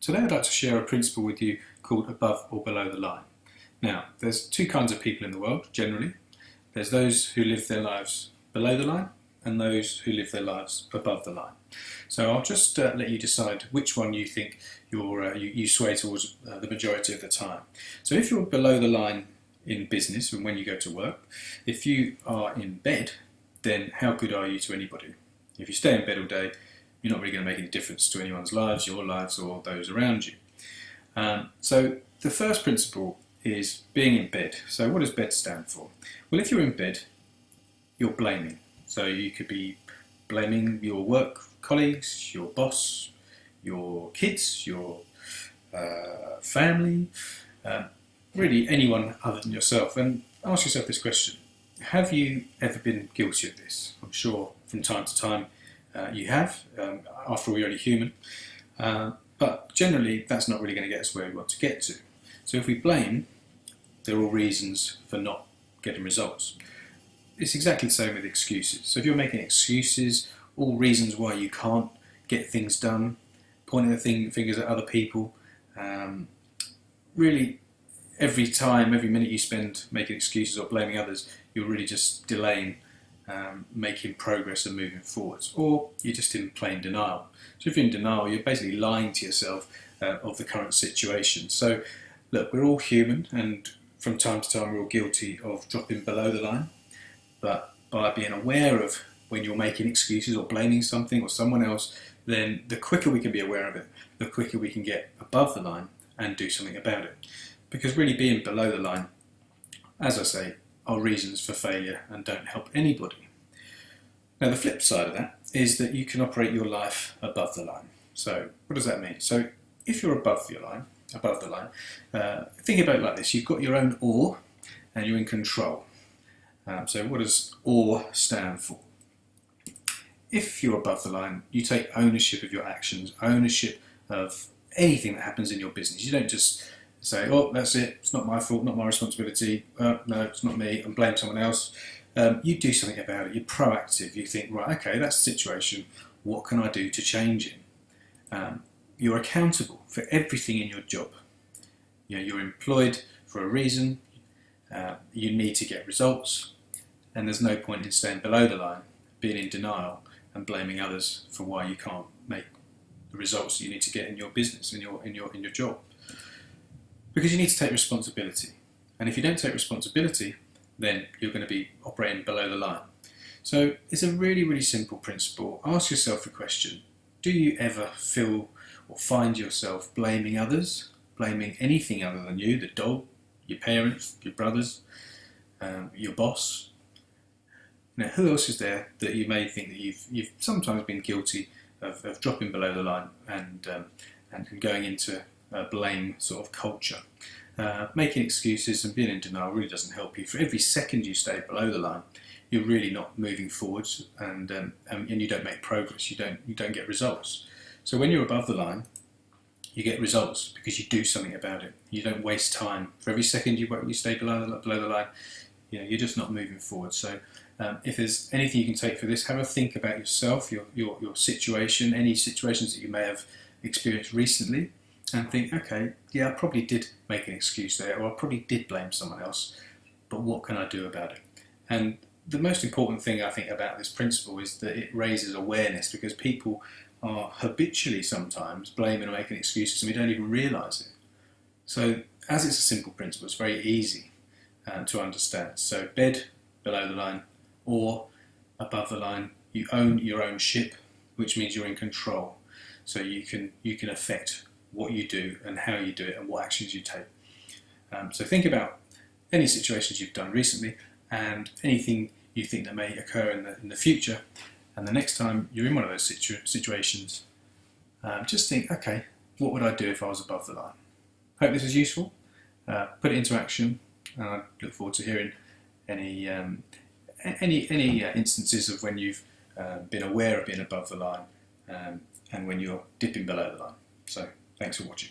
Today I'd like to share a principle with you called above or below the line. Now, there's two kinds of people in the world, generally. There's those who live their lives below the line and those who live their lives above the line. So I'll just let you decide which one you think you sway towards the majority of the time. So if you're below the line in business and when you go to work, if you are in bed, then how good are you to anybody? If you stay in bed all day, you're not really going to make any difference to anyone's lives, your lives, or those around you. So the first principle is being in bed. So what does bed stand for? Well, if you're in bed, you're blaming. So you could be blaming your work colleagues, your boss, your kids, your family, really anyone other than yourself. And ask yourself this question: have you ever been guilty of this? I'm sure from time to time you have. After all, you're only human. But generally, that's not really going to get us where we want to get to. So if we blame, they're all reasons for not getting results. It's exactly the same with excuses. So if you're making excuses, all reasons why you can't get things done, pointing the fingers at other people, really every minute you spend making excuses or blaming others, you're really just delaying making progress and moving forwards, or you're just in plain denial. So if you're in denial, you're basically lying to yourself of the current situation. So look, we're all human, and from time to time we're all guilty of dropping below the line, but by being aware of when you're making excuses or blaming something or someone else, then the quicker we can be aware of it, the quicker we can get above the line and do something about it. Because really being below the line, as I say, are reasons for failure and don't help anybody. Now the flip side of that is that you can operate your life above the line. So what does that mean? So if you're above the line, think about it like this: you've got your own oar and you're in control. So what does oar stand for? If you're above the line, you take ownership of your actions, ownership of anything that happens in your business. You don't just say, oh, that's it, it's not my fault, not my responsibility, no, it's not me, and blame someone else. You do something about it. You're proactive. You think, right, okay, that's the situation. What can I do to change it? You're accountable for everything in your job. You're employed for a reason. You need to get results, and there's no point in staying below the line, being in denial, and blaming others for why you can't make the results that you need to get in your business, in your job. Because you need to take responsibility, and if you don't take responsibility, then you're going to be operating below the line. So it's a really, really simple principle. Ask yourself the question: do you ever feel or find yourself blaming others, blaming anything other than you, the dog, your parents, your brothers, your boss? Now, who else is there that you may think that you've sometimes been guilty of dropping below the line and going into a blame sort of culture? Making excuses and being in denial really doesn't help you. For every second you stay below the line, you're really not moving forwards, and you don't make progress. You don't get results. So when you're above the line, you get results because you do something about it. You don't waste time. For every second you stay below the line, you're just not moving forward. So if there's anything you can take for this, have a think about yourself, your situation, any situations that you may have experienced recently, and think, okay, yeah, I probably did make an excuse there, or I probably did blame someone else, but what can I do about it? And the most important thing I think about this principle is that it raises awareness, because people are habitually sometimes blaming or making excuses and we don't even realise it. So as it's a simple principle, it's very easy to understand. So bed, below the line, or above the line, you own your own ship, which means you're in control. So you can affect what you do and how you do it and what actions you take. So think about any situations you've done recently and anything you think that may occur in the future, and the next time you're in one of those situations, just think, okay, what would I do if I was above the line? Hope this is useful. Put it into action, and I look forward to hearing any instances of when you've been aware of being above the line and when you're dipping below the line. So thanks for watching.